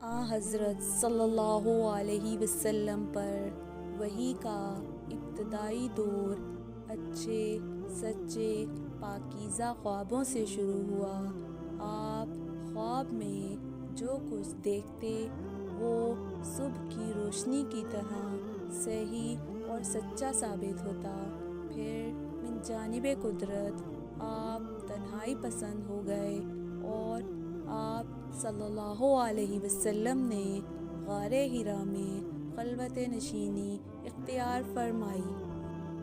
حضرت صلی اللہ علیہ وسلم پر وحی کا ابتدائی دور اچھے سچے پاکیزہ خوابوں سے شروع ہوا۔ آپ خواب میں جو کچھ دیکھتے وہ صبح کی روشنی کی طرح صحیح اور سچا ثابت ہوتا۔ پھر من جانب قدرت آپ تنہائی پسند ہو گئے اور آپ صلی اللہ علیہ وسلم نے غار حرا میں خلوت نشینی اختیار فرمائی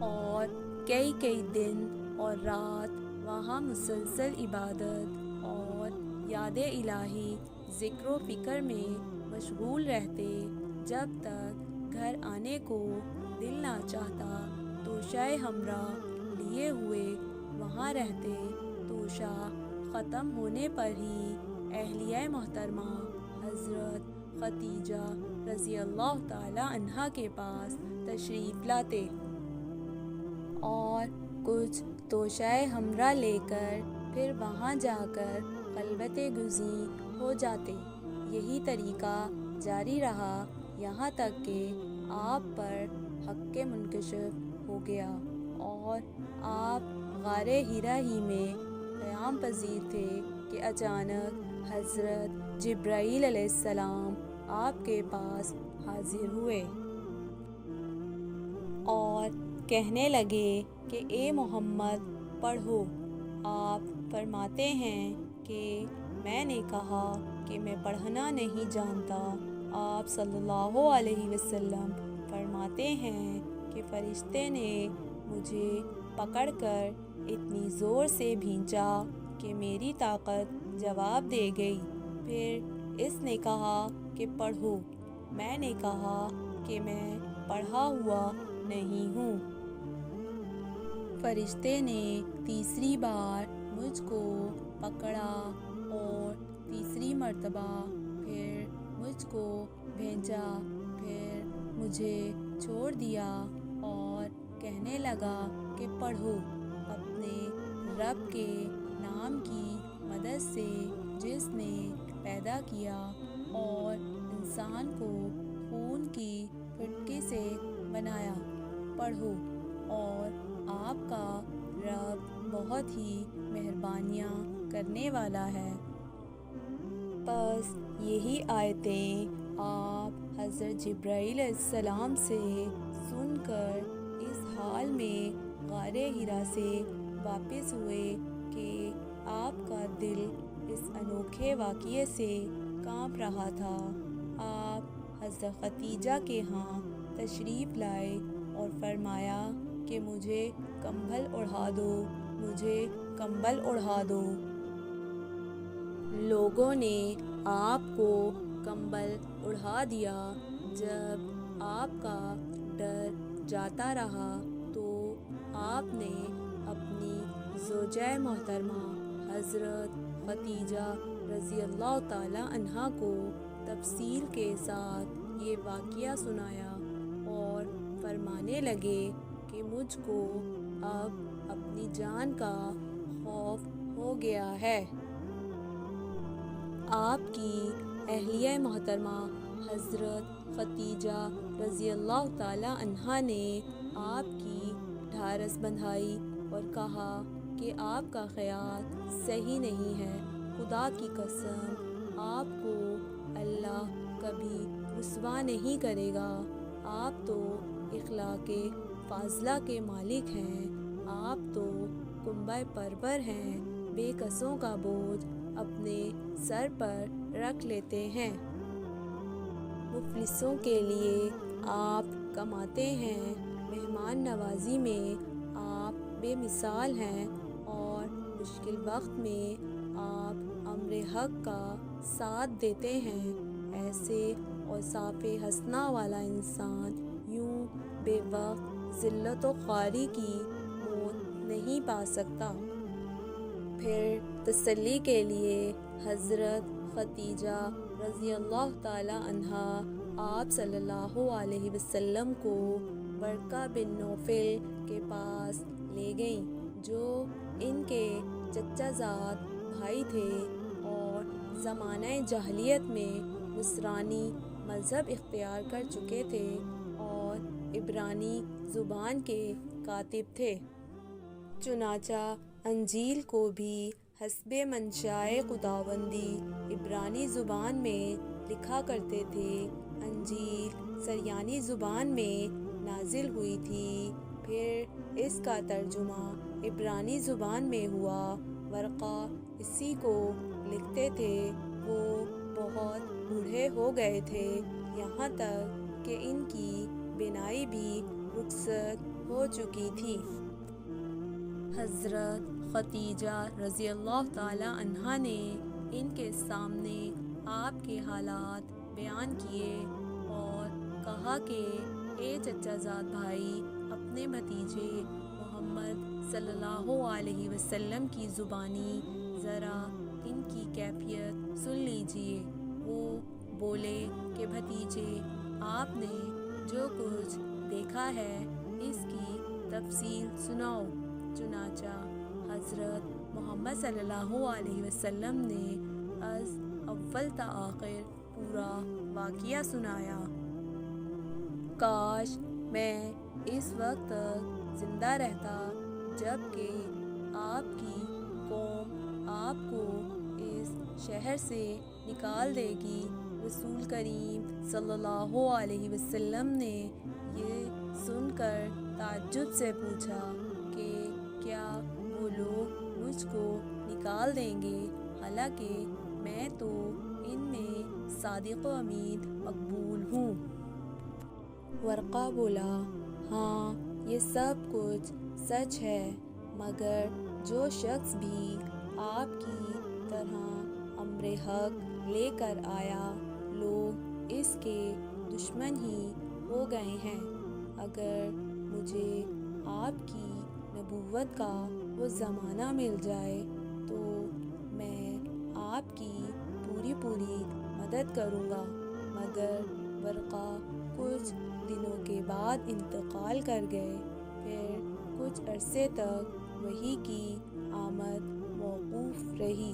اور کئی دن اور رات وہاں مسلسل عبادت اور یاد الہی ذکر و فکر میں مشغول رہتے، جب تک گھر آنے کو دل نہ چاہتا۔ توشہ ہمراہ لیے ہوئے وہاں رہتے۔ توشہ ختم ہونے پر ہی اہلیہ محترمہ حضرت خدیجہ رضی اللہ تعالی عنہا کے پاس تشریف لاتے اور کچھ توشہ ہمراہ لے کر پھر وہاں جا کر خلوت گزیں ہو جاتے۔ یہی طریقہ جاری رہا یہاں تک کہ آپ پر حق منکشف ہو گیا اور آپ غار حرا ہی میں قیام پذیر تھے کہ اچانک حضرت جبرائیل علیہ السلام آپ کے پاس حاضر ہوئے اور کہنے لگے کہ اے محمد پڑھو۔ آپ فرماتے ہیں کہ میں نے کہا کہ میں پڑھنا نہیں جانتا۔ آپ صلی اللہ علیہ وسلم فرماتے ہیں کہ فرشتے نے مجھے پکڑ کر اتنی زور سے بھینچا کہ میری طاقت جواب دے گئی۔ پھر اس نے کہا کہ پڑھو۔ میں نے کہا کہ میں پڑھا ہوا نہیں ہوں۔ فرشتے نے تیسری بار مجھ کو پکڑا اور تیسری مرتبہ پھر مجھ کو بھیجا، پھر مجھے چھوڑ دیا اور کہنے لگا کہ پڑھو اپنے رب کے نام کی مدد سے جس نے پیدا کیا اور انسان کو خون کی پھٹکی سے بنایا۔ پڑھو اور آپ کا رب بہت ہی مہربانیاں کرنے والا ہے۔ پس یہی آیتیں آپ حضرت جبرائیل علیہ السلام سے سن کر اس حال میں غار حرا سے واپس ہوئے کہ آپ کا دل اس انوکھے واقعے سے کانپ رہا تھا۔ آپ حضرت خدیجہ کے ہاں تشریف لائے اور فرمایا کہ مجھے کمبل اوڑھا دو، مجھے کمبل اوڑھا دو۔ لوگوں نے آپ کو کمبل اوڑھا دیا۔ جب آپ کا ڈر جاتا رہا تو آپ نے اپنی زوجہ محترمہ حضرت خدیجہ رضی اللہ تعالی عنہا کو تفصیل کے ساتھ یہ واقعہ سنایا اور فرمانے لگے کہ مجھ کو اب اپنی جان کا خوف ہو گیا ہے۔ آپ کی اہلیہ محترمہ حضرت خدیجہ رضی اللہ تعالی عنہا نے آپ کی ڈھارس بندھائی اور کہا کہ آپ کا خیال صحیح نہیں ہے۔ خدا کی قسم آپ کو اللہ کبھی رسوا نہیں کرے گا۔ آپ تو اخلاق فاضلہ کے مالک ہیں، آپ تو کنبہ پرور ہیں، بے کسوں کا بوجھ اپنے سر پر رکھ لیتے ہیں، مفلسوں کے لیے آپ کماتے ہیں، مہمان نوازی میں آپ بے مثال ہیں اور مشکل وقت میں آپ امر حق کا ساتھ دیتے ہیں۔ ایسے اوصاف حسنہ والا انسان یوں بے وقت ذلت و خواری کی موت نہیں پا سکتا۔ پھر تسلی کے لیے حضرت خدیجہ رضی اللہ تعالی عنہا آپ صلی اللہ علیہ وسلم کو ورقہ بن نوفل کے پاس لے گئیں، جو ان کے چچا زاد بھائی تھے اور زمانہ جاہلیت میں نصرانی مذہب اختیار کر چکے تھے اور عبرانی زبان کے کاتب تھے۔ چنانچہ انجیل کو بھی حسب منشائے خداوندی عبرانی زبان میں لکھا کرتے تھے۔ انجیل سریانی زبان میں نازل ہوئی تھی، پھر اس کا ترجمہ عبرانی زبان میں ہوا۔ ورقہ اسی کو لکھتے تھے۔ وہ بہت بوڑھے ہو گئے تھے، یہاں تک کہ ان کی بینائی بھی رخصت ہو چکی تھی۔ حضرت خدیجہ رضی اللہ تعالی عنہا نے ان کے سامنے آپ کے حالات بیان کیے اور کہا کہ اے چچا زاد بھائی، اپنے بھتیجے محمد صلی اللہ علیہ وسلم کی زبانی ذرا ان کی کیفیت سن لیجئے۔ وہ بولے کہ بھتیجے، آپ نے جو کچھ دیکھا ہے اس کی تفصیل سناؤ۔ چنانچہ حضرت محمد صلی اللہ علیہ وسلم نے از اول تا آخر پورا واقعہ سنایا۔ کاش میں اس وقت تک زندہ رہتا جب کہ آپ کی قوم آپ کو اس شہر سے نکال دے گی۔ رسول کریم صلی اللہ علیہ وسلم نے یہ سن کر تعجب سے پوچھا کہ کیا وہ لوگ مجھ کو نکال دیں گے، حالانکہ میں تو ان میں صادق و امین مقبول ہوں؟ ورقہ بولا، ہاں یہ سب کچھ سچ ہے، مگر جو شخص بھی آپ کی طرح امر حق لے کر آیا، لوگ اس کے دشمن ہی ہو گئے ہیں۔ اگر مجھے آپ کی نبوت کا وہ زمانہ مل جائے تو میں آپ کی پوری مدد کروں گا۔ مگر ورقہ کچھ دنوں کے بعد انتقال کر گئے۔ پھر کچھ عرصے تک وحی کی آمد موقوف رہی۔